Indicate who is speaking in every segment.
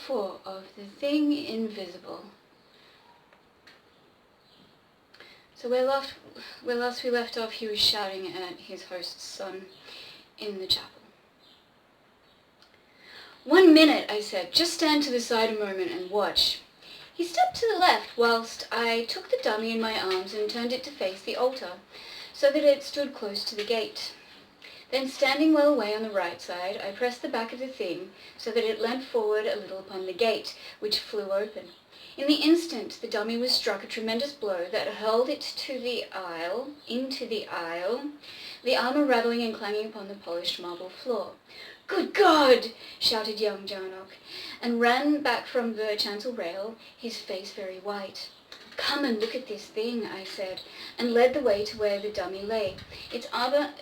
Speaker 1: 4 of The Thing Invisible. So where last we left off, he was shouting at his host's son in the chapel. "1 minute," I said. "Just stand to the side a moment and watch." He stepped to the left whilst I took the dummy in my arms and turned it to face the altar, so that it stood close to the gate. Then, standing well away on the right side, I pressed the back of the thing so that it leant forward a little upon the gate, which flew open. In the instant, the dummy was struck a tremendous blow that hurled it into the aisle, the armour rattling and clanging upon the polished marble floor. "Good God!" shouted young Jarnock, and ran back from the chancel rail, his face very white. "Come and look at this thing," I said, and led the way to where the dummy lay. Its armour...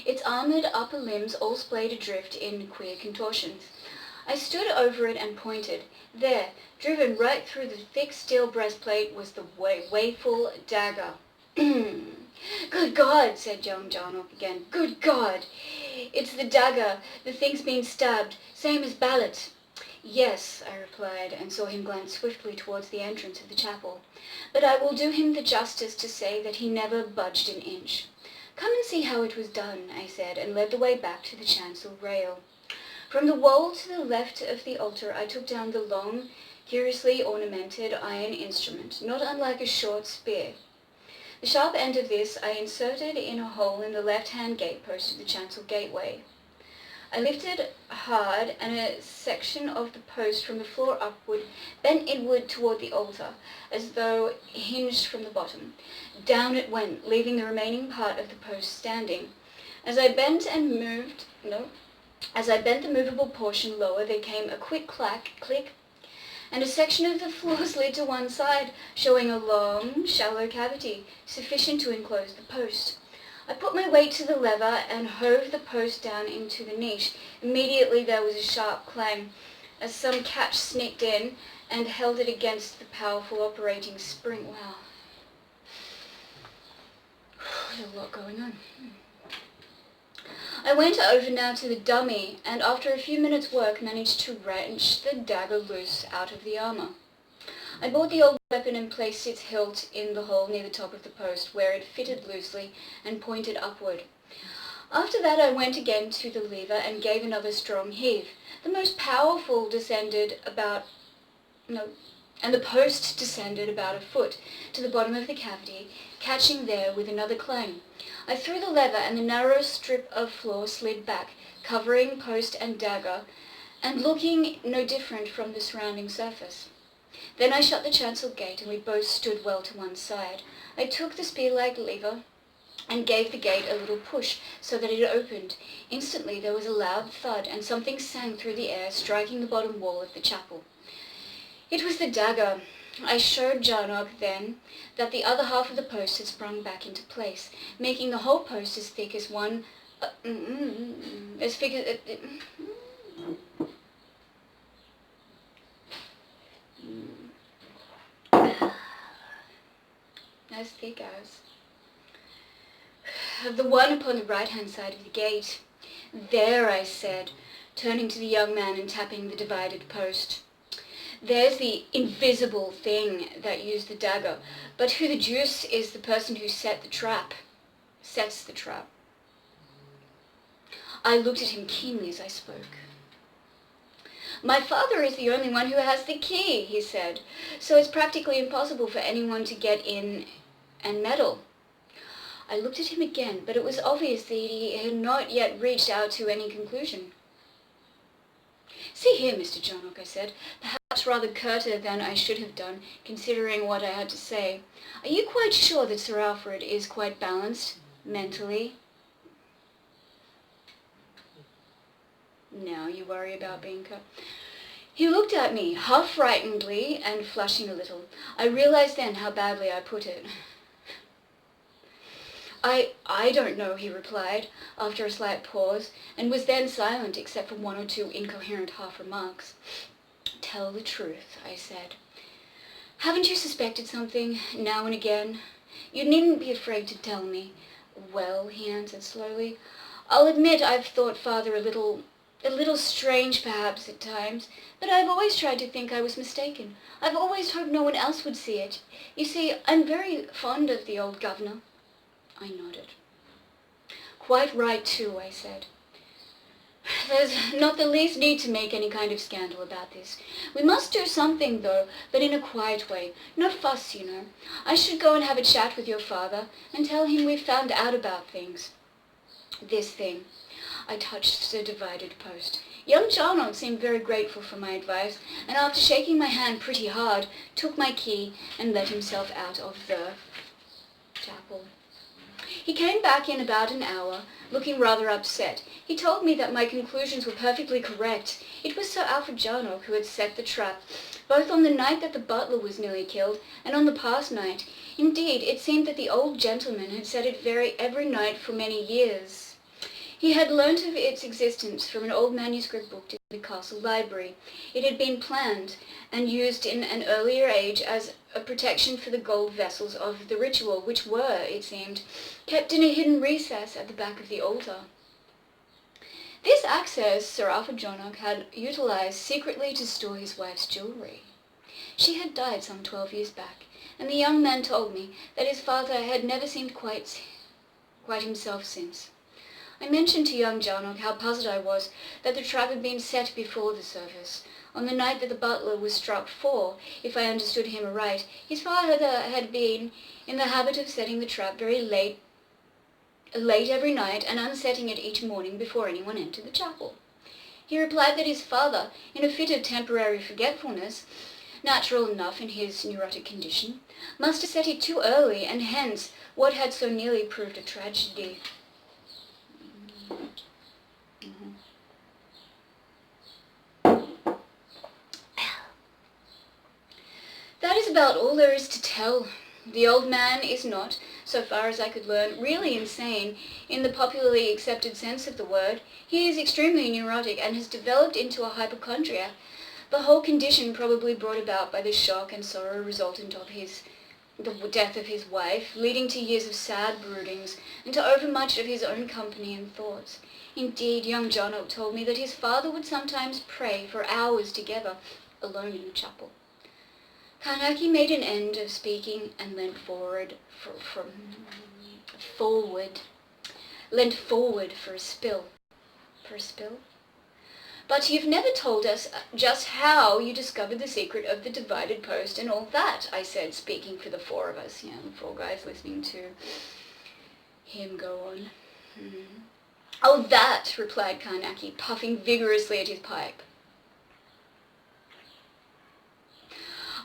Speaker 1: Its armoured upper limbs all splayed adrift in queer contortions. I stood over it and pointed. There, driven right through the thick steel breastplate, was the waeful dagger. "Good God!" said young Jarnock again. "Good God! It's the dagger. The thing's been stabbed, same as Ballot." "Yes," I replied, and saw him glance swiftly towards the entrance of the chapel. "But I will do him the justice to say that he never budged an inch." "Come and see how it was done," I said, and led the way back to the chancel rail. From the wall to the left of the altar I took down the long, curiously ornamented iron instrument, not unlike a short spear. The sharp end of this I inserted in a hole in the left-hand gatepost of the chancel gateway. I lifted hard, and a section of the post from the floor upward bent inward toward the altar, as though hinged from the bottom. Down it went, leaving the remaining part of the post standing. As I bent the movable portion lower, there came a quick click, and a section of the floor slid to one side, showing a long, shallow cavity, sufficient to enclose the post. I put my weight to the lever and hove the post down into the niche. Immediately there was a sharp clang, as some catch sneaked in and held it against the powerful operating spring. Wow. There's a lot going on. I went over now to the dummy, and after a few minutes' work managed to wrench the dagger loose out of the armour. I brought the old weapon and placed its hilt in the hole near the top of the post, where it fitted loosely and pointed upward. After that I went again to the lever and gave another strong heave. The post descended about a foot to the bottom of the cavity, catching there with another clang. I threw the lever, and the narrow strip of floor slid back, covering post and dagger, and looking no different from the surrounding surface. Then I shut the chancel gate, and we both stood well to one side. I took the spear-like lever and gave the gate a little push so that it opened. Instantly there was a loud thud, and something sang through the air, striking the bottom wall of the chapel. It was the dagger. I showed Jarnock then that the other half of the post had sprung back into place, making the whole post as thick as one... as thick as... as thick as... the one upon the right-hand side of the gate. "There," I said, turning to the young man and tapping the divided post. "There's the invisible thing that used the dagger, but who the deuce is the person who sets the trap?" I looked at him keenly as I spoke. "My father is the only one who has the key," he said, "so it's practically impossible for anyone to get in and meddle." I looked at him again, but it was obvious that he had not yet reached out to any conclusion. "See here, Mr. Jarnock," I said, perhaps rather curter than I should have done, considering what I had to say. "Are you quite sure that Sir Alfred is quite balanced, mentally?" "Now you worry about being cut." He looked at me, half frightenedly and flushing a little. I realized then how badly I put it. I don't know, he replied, after a slight pause, and was then silent except for one or two incoherent half-remarks. Tell the truth, I said. Haven't you suspected something, now and again? You needn't be afraid to tell me. Well, he answered slowly, I'll admit I've thought father a little strange perhaps at times, but I've always tried to think I was mistaken. I've always hoped no one else would see it. You see, I'm very fond of the old governor. I nodded. Quite right, too, I said. There's not the least need to make any kind of scandal about this. We must do something, though, but in a quiet way. No fuss, you know. I should go and have a chat with your father and tell him we've found out about things. This thing. I touched the divided post. Young Jarnock seemed very grateful for my advice, and after shaking my hand pretty hard, took my key and let himself out of the chapel. He came back in about an hour, looking rather upset. He told me that my conclusions were perfectly correct. It was Sir Alfred Jarnock who had set the trap, both on the night that the butler was nearly killed and on the past night. Indeed, it seemed that the old gentleman had set it every night for many years. He had learnt of its existence from an old manuscript book in the castle library. It had been planned and used in an earlier age as a protection for the gold vessels of the ritual, which were, it seemed, kept in a hidden recess at the back of the altar. This access Sir Alfred Jarnock had utilised secretly to store his wife's jewellery. She had died some 12 years back, and the young man told me that his father had never seemed quite himself since. I mentioned to young Jarnock how puzzled I was that the trap had been set before the service. On the night that the butler was struck for, if I understood him aright, his father had been in the habit of setting the trap very late every night and unsetting it each morning before anyone entered the chapel. He replied that his father, in a fit of temporary forgetfulness, natural enough in his neurotic condition, must have set it too early, and hence what had so nearly proved a tragedy. That is about all there is to tell. The old man is not, so far as I could learn, really insane in the popularly accepted sense of the word. He is extremely neurotic and has developed into a hypochondriac, the whole condition probably brought about by the shock and sorrow resultant of the death of his wife, leading to years of sad broodings and to overmuch of his own company and thoughts. Indeed, young Jarnock told me that his father would sometimes pray for hours together, alone in the chapel. Carnacki made an end of speaking and leant forward for a spill. For a spill? But you've never told us just how you discovered the secret of the divided post and all that, I said, speaking for the four of us, the four guys listening to him go on. Oh, that, replied Carnacki, puffing vigorously at his pipe.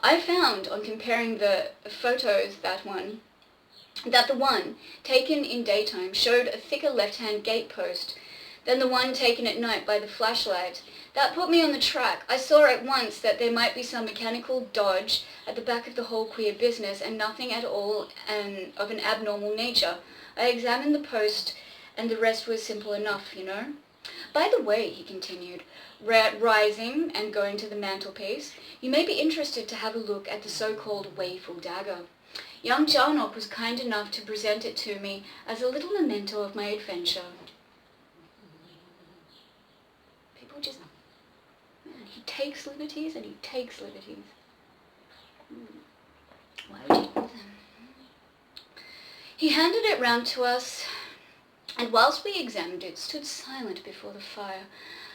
Speaker 1: I found, on comparing the photos, that the one taken in daytime showed a thicker left-hand gate post than the one taken at night by the flashlight. That put me on the track. I saw at once that there might be some mechanical dodge at the back of the whole queer business and nothing at all of an abnormal nature. I examined the post and the rest was simple enough, you know. By the way, he continued, rising and going to the mantelpiece, you may be interested to have a look at the so-called Wayful dagger. Young Jarnock was kind enough to present it to me as a little memento of my adventure. People just... he takes liberties and he takes liberties. Why would you do them? He handed it round to us, and whilst we examined it, stood silent before the fire,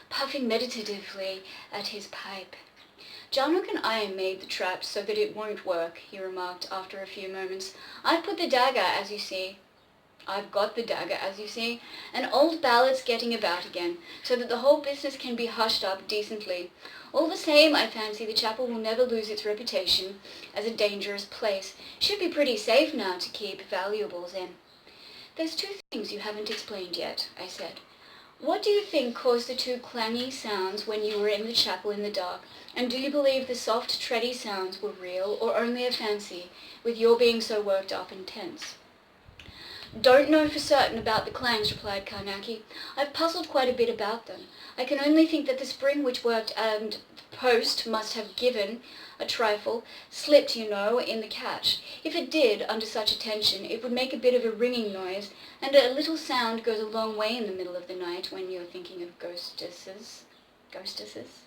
Speaker 1: puffing meditatively at his pipe. Jarnock and I made the trap so that it won't work, he remarked after a few moments. I've got the dagger, as you see, and old ballad's getting about again, so that the whole business can be hushed up decently. All the same, I fancy the chapel will never lose its reputation as a dangerous place. Should be pretty safe now to keep valuables in. There's two things you haven't explained yet, I said. What do you think caused the two clangy sounds when you were in the chapel in the dark? And do you believe the soft, tready sounds were real or only a fancy, with your being so worked up and tense? Don't know for certain about the clangs, replied Karnaki. I've puzzled quite a bit about them. I can only think that the spring which worked and the post must have given a trifle, slipped, you know, in the catch. If it did, under such a tension, it would make a bit of a ringing noise, and a little sound goes a long way in the middle of the night when you're thinking of ghostesses. Ghostesses?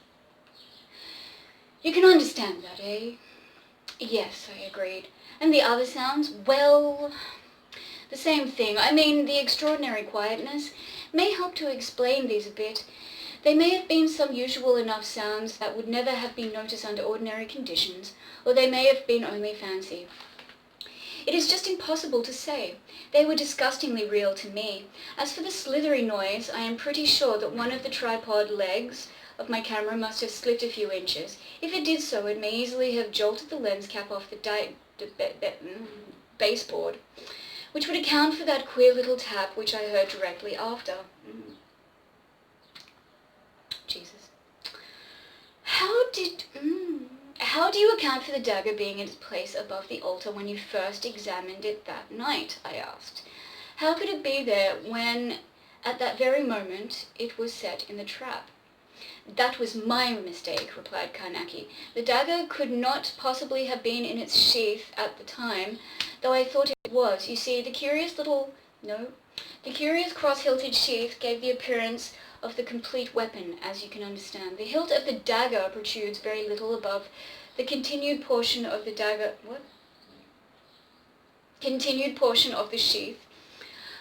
Speaker 1: You can understand that, eh? Yes, I agreed. And the other sounds? Well, the same thing. I mean, the extraordinary quietness may help to explain these a bit. They may have been some usual enough sounds that would never have been noticed under ordinary conditions, or they may have been only fancy. It is just impossible to say. They were disgustingly real to me. As for the slithery noise, I am pretty sure that one of the tripod legs of my camera must have slipped a few inches. If it did so, it may easily have jolted the lens cap off the baseboard, which would account for that queer little tap which I heard directly after. Jesus. How do you account for the dagger being in its place above the altar when you first examined it that night? I asked. How could it be there when, at that very moment, it was set in the trap? That was my mistake, replied Karnaki. The dagger could not possibly have been in its sheath at the time, though I thought it was. You see, the curious cross-hilted sheath gave the appearance of the complete weapon, as you can understand. The hilt of the dagger protrudes very little above the continued portion of the sheath.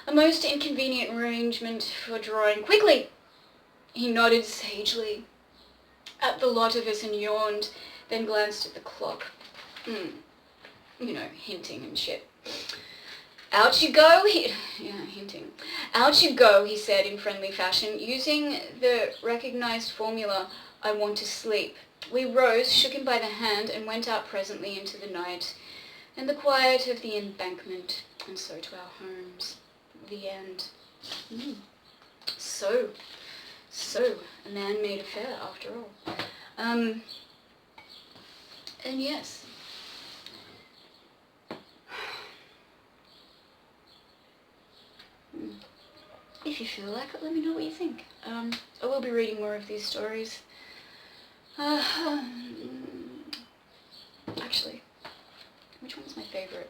Speaker 1: A most inconvenient arrangement for drawing. Quickly! He nodded sagely at the lot of us and yawned, then glanced at the clock. Hinting and shit. Out you go, hinting. Out you go, he said in friendly fashion, using the recognized formula, I want to sleep. We rose, shook him by the hand, and went out presently into the night and the quiet of the embankment, and so to our homes. The end. So, a man-made affair after all. And yes. If you feel like it, let me know what you think. I will be reading more of these stories. Actually, which one's my favourite?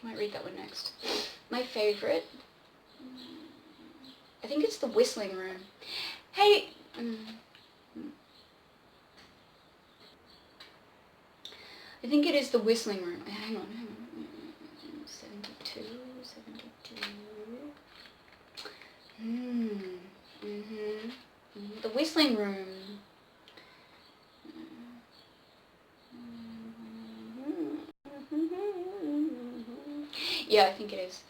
Speaker 1: I might read that one next. My favourite? I think it's The Whistling Room. Hey! I think it is The Whistling Room. Hang on. 72. The Whistling Room. Yeah, I think it is.